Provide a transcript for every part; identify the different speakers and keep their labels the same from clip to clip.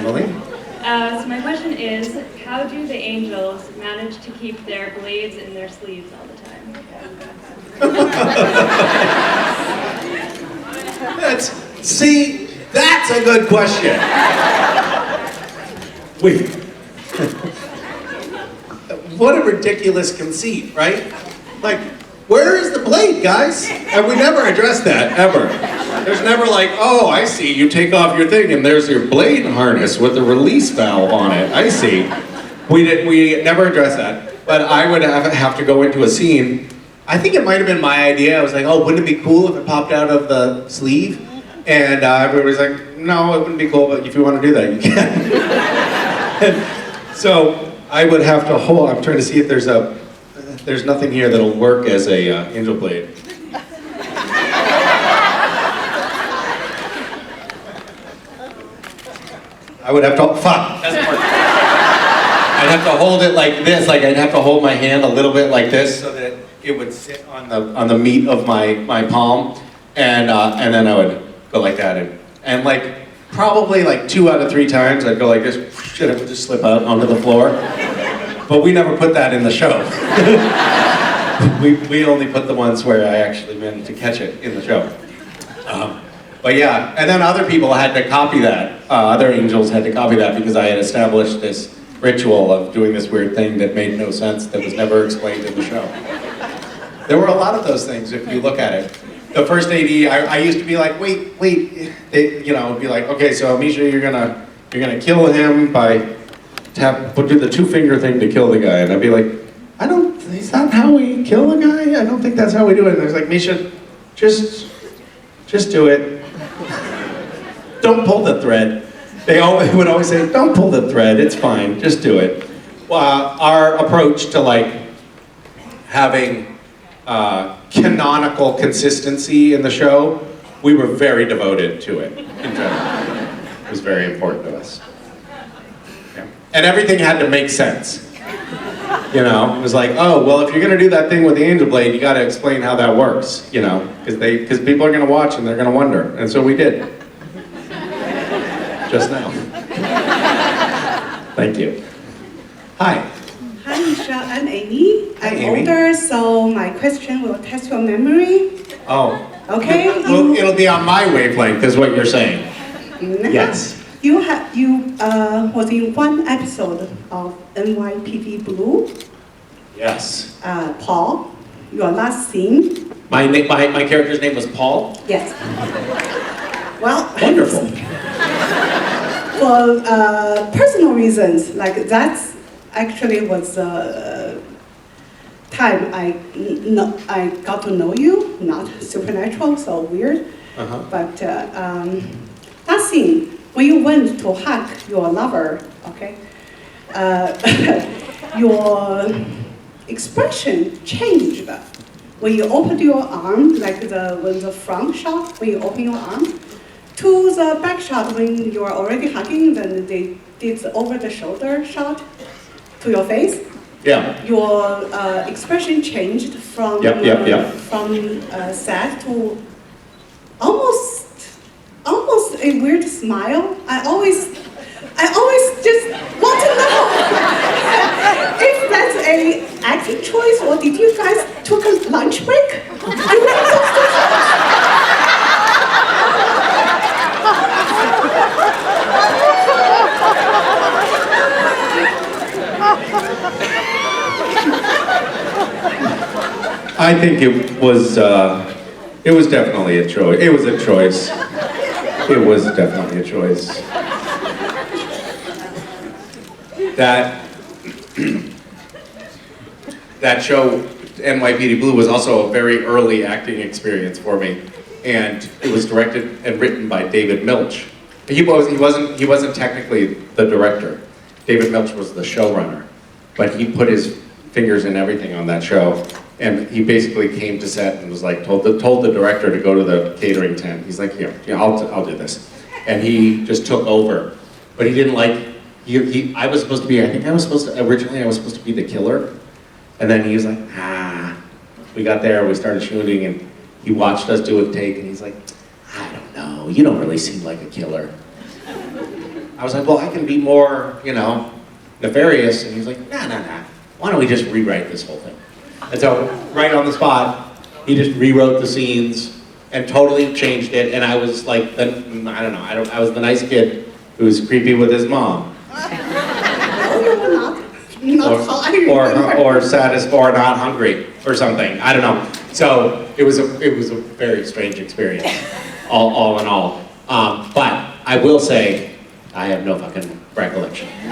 Speaker 1: Emily?
Speaker 2: So my question is, how do the angels manage to keep their blades in their sleeves all the time?
Speaker 1: That's a good question. Wait. What a ridiculous conceit, right? Like, where is the blade, guys? And we never address that, ever. There's never like, oh, I see, you take off your thing and there's your blade harness with the release valve on it. I see. We never address that. But I would have to go into a scene. I think it might have been my idea. I was like, oh, wouldn't it be cool if it popped out of the sleeve? And everybody's like, no, it wouldn't be cool, but if you want to do that, you can. So I would have to hold, I'm trying to see if there's nothing here that'll work as a angel blade. I would have to, doesn't work. I'd have to hold it like this, like I'd have to hold my hand a little bit like this so that it would sit on the meat of my palm, and then I would go like that, and like probably like 2 out of 3 times I'd go like this, and it would just slip out onto the floor. But we never put that in the show. we only put the ones where I actually managed to catch it in the show. But yeah, and then other people had to copy that. Other angels had to copy that because I had established this ritual of doing this weird thing that made no sense, that was never explained in the show. There were a lot of those things if you look at it. The first AD, I used to be like, wait, be like, okay, so Misha, you're gonna kill him by do the 2-finger thing to kill the guy, and I'd be like, is that how we kill a guy? I don't think that's how we do it. And I was like, Misha, just do it. Don't pull the thread. They would always say, don't pull the thread, it's fine, just do it. Our approach to like having canonical consistency in the show, we were very devoted to it in general. It was very important to us. Yeah. And everything had to make sense. You know, it was like, oh, well, if you're gonna do that thing with the angel blade, you gotta explain how that works, you know, because people are gonna watch and they're gonna wonder, and so we did. Just now. Thank you. Hi.
Speaker 3: Hi, Misha. I'm Amy.
Speaker 1: Hi,
Speaker 3: I'm
Speaker 1: Amy.
Speaker 3: older, so my question will test your memory.
Speaker 1: Oh.
Speaker 3: Okay.
Speaker 1: Well, it'll be on my wavelength, is what you're saying. Yes.
Speaker 3: You was in one episode of NYPD Blue.
Speaker 1: Yes.
Speaker 3: Paul, your last scene.
Speaker 1: My character's name was Paul?
Speaker 3: Yes. Well.
Speaker 1: Wonderful.
Speaker 3: For personal reasons, like that's actually was the time I got to know you, not supernatural, so weird. But that scene, when you went to hug your lover, okay, your expression changed. When you opened your arm, like when the front shot, when you open your arm, to the back shot when you are already hugging, then they did the over-the-shoulder shot to your face.
Speaker 1: Yeah.
Speaker 3: Your expression changed from sad to almost a weird smile. I always just want to know if that's a acting choice or did you guys took a lunch break?
Speaker 1: I think it was definitely a choice. It was a choice. It was definitely a choice. That show, NYPD Blue, was also a very early acting experience for me, and it was directed and written by David Milch. He wasn't technically the director. David Milch was the showrunner, but he put his fingers in everything on that show. And he basically came to set and was like, told the director to go to the catering tent. He's like, here, I'll do this. And he just took over. But he didn't like, originally I was supposed to be the killer. And then he was like, we got there, we started shooting, and he watched us do a take, and he's like, I don't know, you don't really seem like a killer. I was like, well, I can be more, you know, nefarious. And he's like, nah. Why don't we just rewrite this whole thing? And so, right on the spot, he just rewrote the scenes and totally changed it. And I was like, I was the nice kid who was creepy with his mom.
Speaker 3: No, you were not. Not how I remember.
Speaker 1: or saddest, or not hungry, or something. I don't know. So it was a very strange experience, all in all. But I will say, I have no fucking recollection at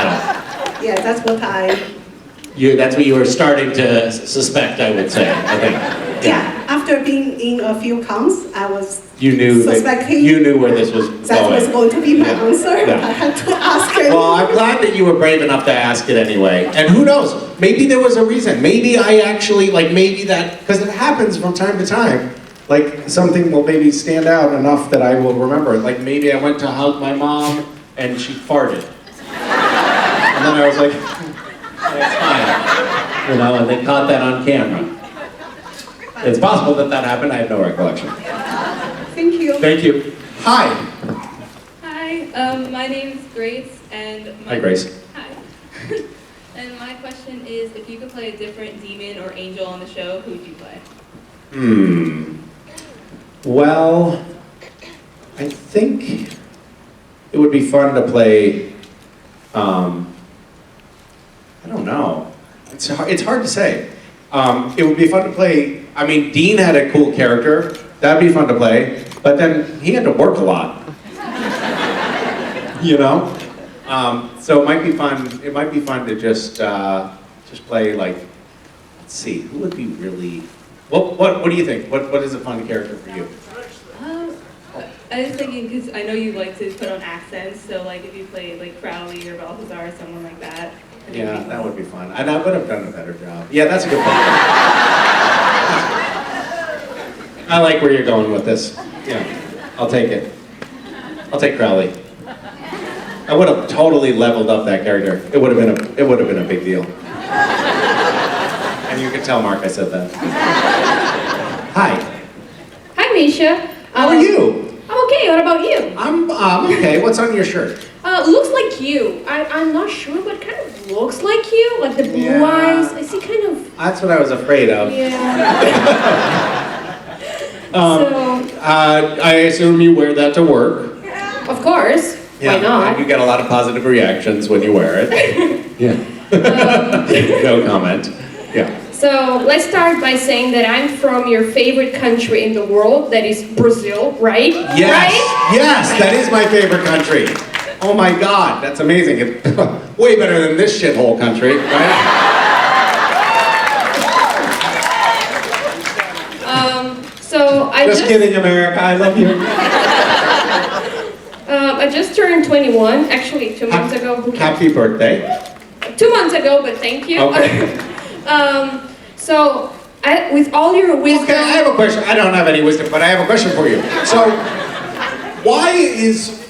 Speaker 1: all.
Speaker 3: Yeah, that's what
Speaker 1: That's what you were starting to suspect, I would say. I think.
Speaker 3: Yeah, after being in a few counts, I was
Speaker 1: You knew
Speaker 3: suspecting
Speaker 1: you knew where this was
Speaker 3: that
Speaker 1: going.
Speaker 3: was going to be my
Speaker 1: Yeah.
Speaker 3: answer.
Speaker 1: Yeah.
Speaker 3: I had to ask him.
Speaker 1: Well, I'm glad that you were brave enough to ask it anyway. And who knows? Maybe there was a reason. Maybe I actually, maybe that, because it happens from time to time. Like, something will maybe stand out enough that I will remember it. Like, maybe I went to hug my mom and she farted. And then I was like, it's fine. You know, and they caught that on camera. It's possible that happened. I have no recollection.
Speaker 3: Thank you.
Speaker 1: Thank you. Hi.
Speaker 2: Hi, my name's Grace, and
Speaker 1: Hi, Grace.
Speaker 2: Hi. And my question is, if you could play a different demon or angel on the show, who would you play?
Speaker 1: Well, I think it would be fun to play, I don't know. It's hard to say. It would be fun to play, I mean, Dean had a cool character. That'd be fun to play, but then he had to work a lot. You know? So it might be fun to just play, like, let's see, who would be really, what do you think? What is a fun character for you?
Speaker 2: I was thinking, because I know you like to put on accents, so like if you played like Crowley or Balthazar or someone like that.
Speaker 1: Yeah, that would be fun. And I would have done a better job. Yeah, that's a good point. I like where you're going with this. Yeah, I'll take it. I'll take Crowley. I would have totally leveled up that character. It would have been a big deal. And you can tell Mark I said that. Hi.
Speaker 4: Hi, Misha.
Speaker 1: How are you?
Speaker 4: I'm okay. What about you?
Speaker 1: I'm okay. What's on your shirt?
Speaker 4: Looks like you. I'm not sure, but kind of looks like you. Like the blue
Speaker 1: Yeah.
Speaker 4: eyes. I see kind of.
Speaker 1: That's what I was afraid of.
Speaker 4: Yeah.
Speaker 1: I assume you wear that to work.
Speaker 4: Of course.
Speaker 1: Yeah,
Speaker 4: Why not?
Speaker 1: and you get a lot of positive reactions when you wear it. Yeah. No comment. Yeah.
Speaker 4: So let's start by saying that I'm from your favorite country in the world, that is Brazil, right?
Speaker 1: Yes.
Speaker 4: Right?
Speaker 1: Yes, that is my favorite country. Oh my God, that's amazing. It's way better than this shithole country, right?
Speaker 4: So I
Speaker 1: Just kidding, America. I love you.
Speaker 4: I just turned 21, actually 2 months ago.
Speaker 1: Happy birthday.
Speaker 4: 2 months ago, but thank you.
Speaker 1: Okay.
Speaker 4: With all your wisdom.
Speaker 1: Okay, I have a question. I don't have any wisdom, but I have a question for you. So, why is,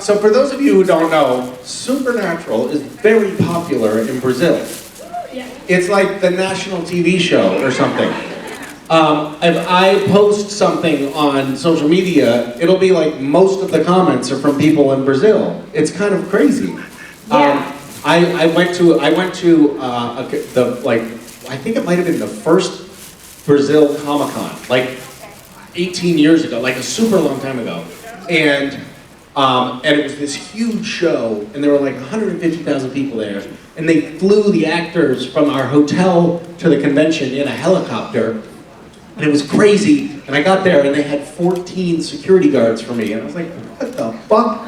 Speaker 1: so for those of you who don't know, Supernatural is very popular in Brazil.
Speaker 4: Yeah.
Speaker 1: It's like the national TV show or something. If I post something on social media, it'll be like most of the comments are from people in Brazil. It's kind of crazy.
Speaker 4: Yeah.
Speaker 1: I went to I think it might have been the first Brazil Comic-Con, like 18 years ago, like a super long time ago, and it was this huge show, and there were like 150,000 people there, and they flew the actors from our hotel to the convention in a helicopter, and it was crazy. And I got there, and they had 14 security guards for me, and I was like, what the fuck?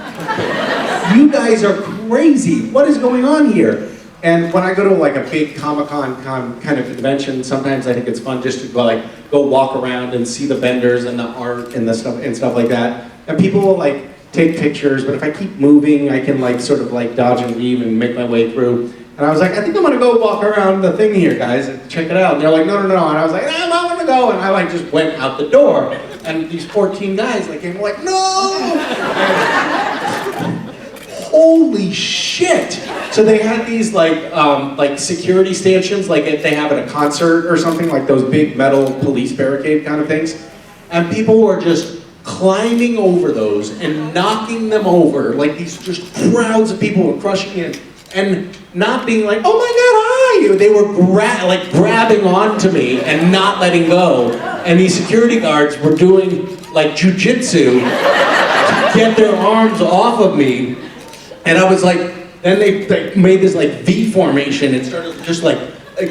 Speaker 1: You guys are crazy. What is going on here? And when I go to like a big Comic-Con kind of convention, sometimes I think it's fun just to go walk around and see the vendors and the art and the stuff like that. And people will like take pictures, but if I keep moving, I can like sort of like dodge and weave and make my way through. And I was like, I think I'm gonna go walk around the thing here, guys, and check it out. And they're like, no. And I was like, I'm not gonna go. And I like just went out the door. And these 14 guys like came like, no! Holy shit! So they had these like security stanchions, like if they have at a concert or something, like those big metal police barricade kind of things. And people were just climbing over those and knocking them over, like these just crowds of people were crushing in, and not being like, oh my God, hi! They were like grabbing onto me and not letting go. And these security guards were doing like jujitsu to get their arms off of me. And I was like, then they made this like V formation and started just like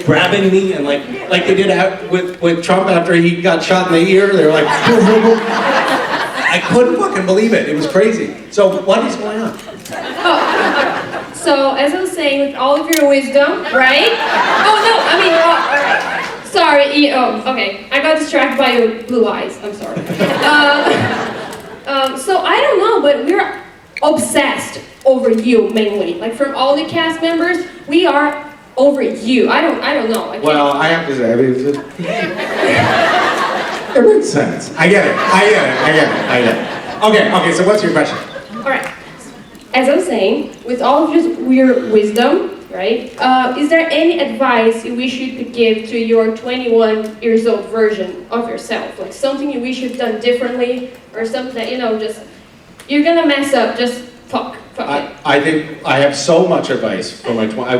Speaker 1: grabbing me, and like they did out with Trump after he got shot in the ear. They were like, I couldn't fucking believe it. It was crazy. So what is going on?
Speaker 4: So, as I was saying, with all of your wisdom, right? Oh no, I mean, sorry, okay. I got distracted by your blue eyes, I'm sorry. So I don't know, but we're obsessed over you, mainly. Like, from all the cast members, we are over you. I don't know.
Speaker 1: Well, I have to say, I mean, it makes sense. I get it. Okay, so what's your question?
Speaker 4: Alright. As I was saying, with all of your wisdom, right? Is there any advice you wish you could give to your 21 years old version of yourself? Like something you wish you'd done differently, or something that, just, you're gonna mess up, just fuck it.
Speaker 1: I think I have so much advice for my I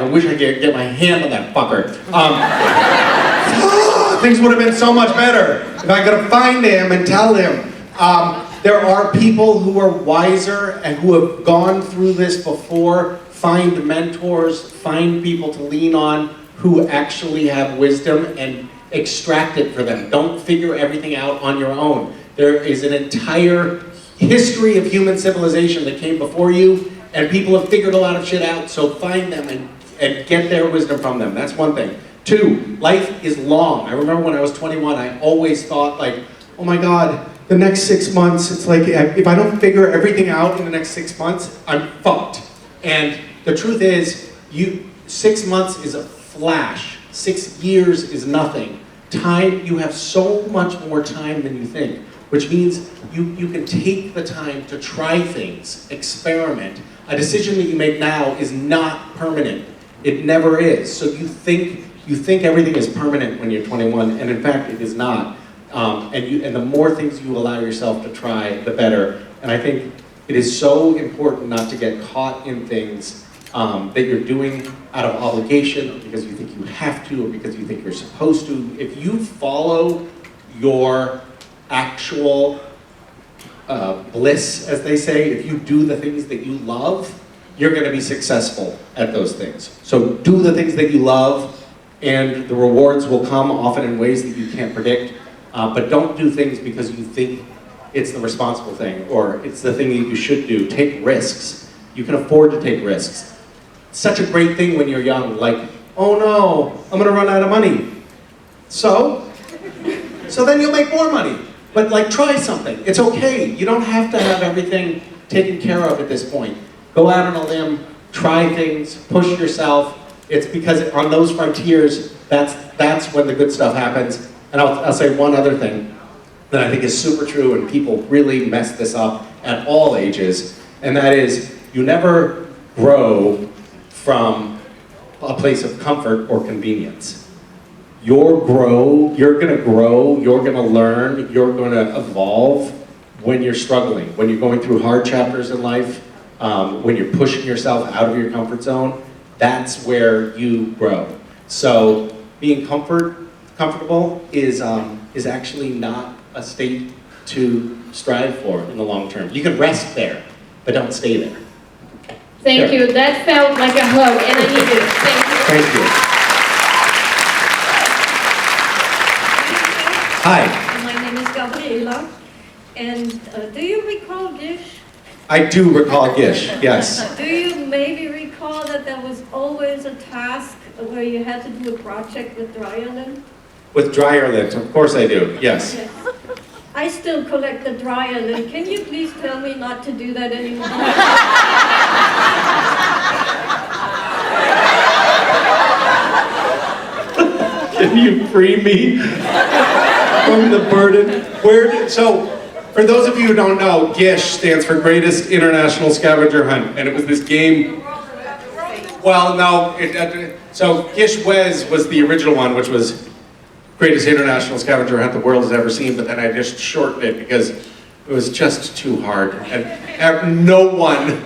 Speaker 1: wish I could get my hand on that fucker. Things would have been so much better if I could have found him and tell him. There are people who are wiser and who have gone through this before. Find mentors, find people to lean on who actually have wisdom and extract it for them. Don't figure everything out on your own. There is an entire history of human civilization that came before you, and people have figured a lot of shit out, so find them and get their wisdom from them. That's one thing. 2, life is long. I remember when I was 21, I always thought like, oh my God, the next 6 months, it's like, if I don't figure everything out in the next 6 months, I'm fucked. And the truth is, 6 months is a flash. 6 years is nothing. Time, you have so much more time than you think, which means you can take the time to try things, experiment. A decision that you make now is not permanent. It never is. So you think everything is permanent when you're 21, and in fact, it is not. And the more things you allow yourself to try, the better. And I think it is so important not to get caught in things that you're doing out of obligation, or because you think you have to, or because you think you're supposed to. If you follow your actual bliss, as they say, if you do the things that you love, you're going to be successful at those things. So do the things that you love, and the rewards will come often in ways that you can't predict. But don't do things because you think it's the responsible thing, or it's the thing that you should do. Take risks. You can afford to take risks. It's such a great thing when you're young, like, oh no, I'm gonna run out of money. So then you'll make more money. But like, try something. It's okay. You don't have to have everything taken care of at this point. Go out on a limb, try things, push yourself. It's because on those frontiers, that's when the good stuff happens. And I'll say one other thing that I think is super true, and people really mess this up at all ages, and that is, you never grow from a place of comfort or convenience. You're gonna grow, you're gonna learn, you're gonna evolve when you're struggling, when you're going through hard chapters in life, when you're pushing yourself out of your comfort zone. That's where you grow. So being comfortable is actually not a state to strive for in the long term. You can rest there, but don't stay there.
Speaker 4: Thank you. That felt like a hug, and I need it. Thank you.
Speaker 1: Thank you. Hi.
Speaker 5: My name is Gabriela, and do you recall GISH?
Speaker 1: I do recall GISH, yes.
Speaker 5: Do you maybe recall that there was always a task where you had to do a project with dryer lint?
Speaker 1: With dryer lint, of course I do, yes.
Speaker 5: Yes. I still collect the dryer lint. Can you please tell me not to do that anymore?
Speaker 1: Can you free me from the burden? So, for those of you who don't know, GISH stands for Greatest International Scavenger Hunt, and it was this game. Well, no, so GISH was the original one, which was Greatest International Scavenger Hunt the world has ever seen, but then I just shortened it because It was just too hard, and no one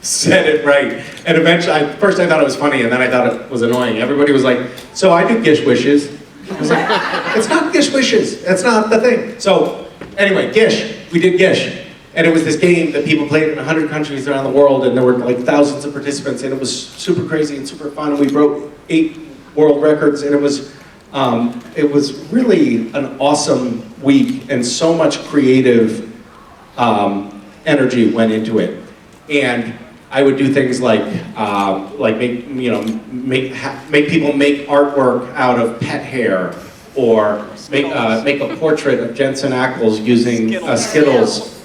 Speaker 1: said it right. And eventually, first I thought it was funny, and then I thought it was annoying. Everybody was like, so I do GISH wishes. I was like, it's not GISH wishes. That's not the thing. So anyway, GISH, we did GISH. And it was this game that people played in 100 countries around the world, and there were like thousands of participants, and it was super crazy and super fun, and we broke 8 world records, and it was really an awesome week, and so much creative energy went into it. And I would do things like make people make artwork out of pet hair, or make a portrait of Jensen Ackles using Skittles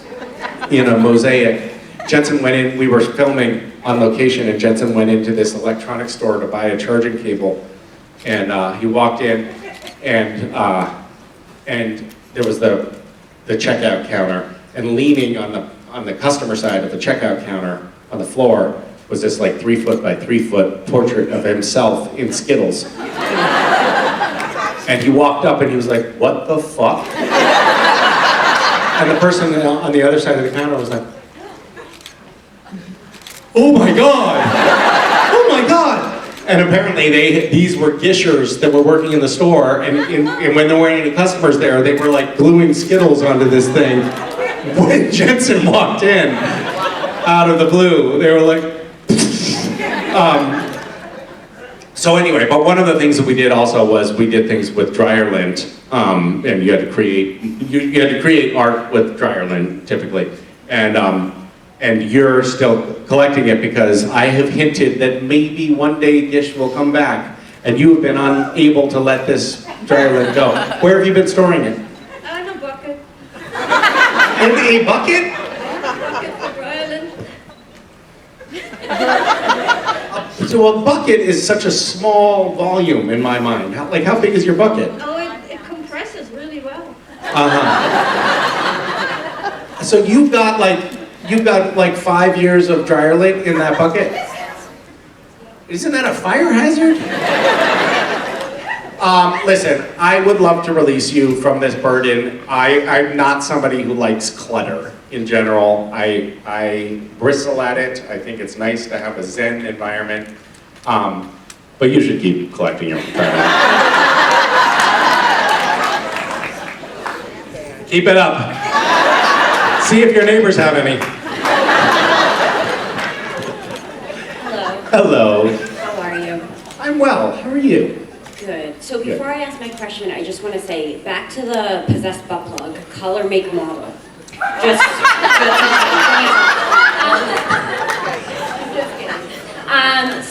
Speaker 1: in a mosaic. Jensen went in, we were filming on location, and Jensen went into this electronics store to buy a charging cable. And he walked in, and there was the checkout counter, and leaning on the customer side of the checkout counter on the floor was this like 3 foot by 3 foot portrait of himself in Skittles. And he walked up and he was like, "What the fuck?" And the person on the other side of the counter was like, "Oh my God! Oh my God!" And apparently these were gishers that were working in the store, and when there weren't any customers there, they were like gluing Skittles onto this thing. When Jensen walked in, out of the blue, they were like, So anyway, but one of the things that we did also was we did things with dryer lint, and you had to create art with dryer lint typically, and you're still collecting it because I have hinted that maybe one day GISH will come back, and you have been unable to let this dryer lint go. Where have you been storing it?
Speaker 5: In a bucket.
Speaker 1: In a bucket?
Speaker 5: Bucket for dryer lint.
Speaker 1: So a bucket is such a small volume in my mind. How big is your bucket?
Speaker 5: Oh, it compresses really well.
Speaker 1: So you've got like 5 years of dryer lint in that bucket? Isn't that a fire hazard? Listen, I would love to release you from this burden. I'm not somebody who likes clutter in general. I bristle at it. I think it's nice to have a zen environment. But you should keep collecting your trash. Keep it up. See if your neighbors have any.
Speaker 6: Hello.
Speaker 1: Hello.
Speaker 6: How are you?
Speaker 1: I'm well. How are you?
Speaker 6: Good. So before I ask my question, I just want to say, back to the possessed butt plug, color, make, model. Just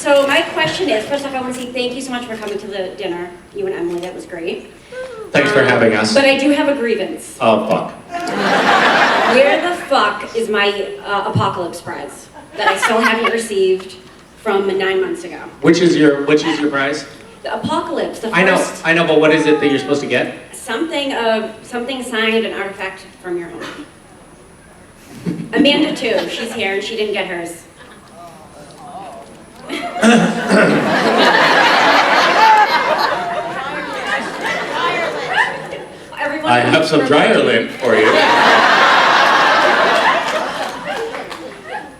Speaker 6: so my question is, first off, I want to say thank you so much for coming to the dinner, you and Emily, that was great.
Speaker 1: Thanks for having us.
Speaker 6: But I do have a grievance.
Speaker 1: Oh, fuck.
Speaker 6: Where the fuck is my apocalypse prize that I still haven't received from 9 months ago?
Speaker 1: Which is your prize?
Speaker 6: The apocalypse, the first...
Speaker 1: I know, but what is it that you're supposed to get?
Speaker 6: Something signed, an artifact from your home. Amanda too, she's here and she didn't get hers.
Speaker 1: I have some dryer lint for you.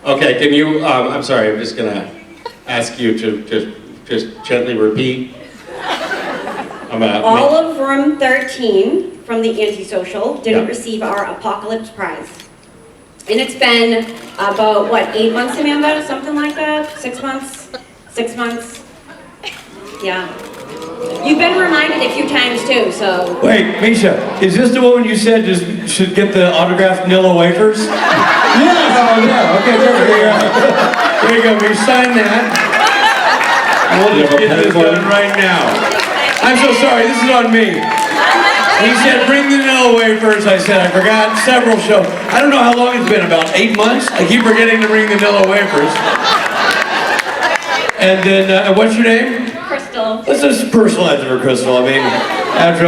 Speaker 1: Okay, can you, I'm sorry, I'm just gonna ask you to just gently repeat.
Speaker 6: All of room 13 from the Antisocial didn't
Speaker 1: Yeah.
Speaker 6: receive our Apocalypse Prize. And it's been about, what, 8 months, Amanda? Something like that? 6 months? 6 months? Yeah. You've been reminded a few times too, so.
Speaker 7: Wait, Misha, is this the one you said just should get the autographed Nilla wafers? Yeah, oh yeah, okay, there you go, we sign that. We'll just get this done right now. I'm so sorry, this is on me. He said, bring the Nilla wafers. I said, I forgot several shows. I don't know how long it's been, about 8 months? I keep forgetting to bring the Nilla wafers. And then, what's your name?
Speaker 5: Crystal.
Speaker 7: Let's just personalize it for Crystal. I mean, after all.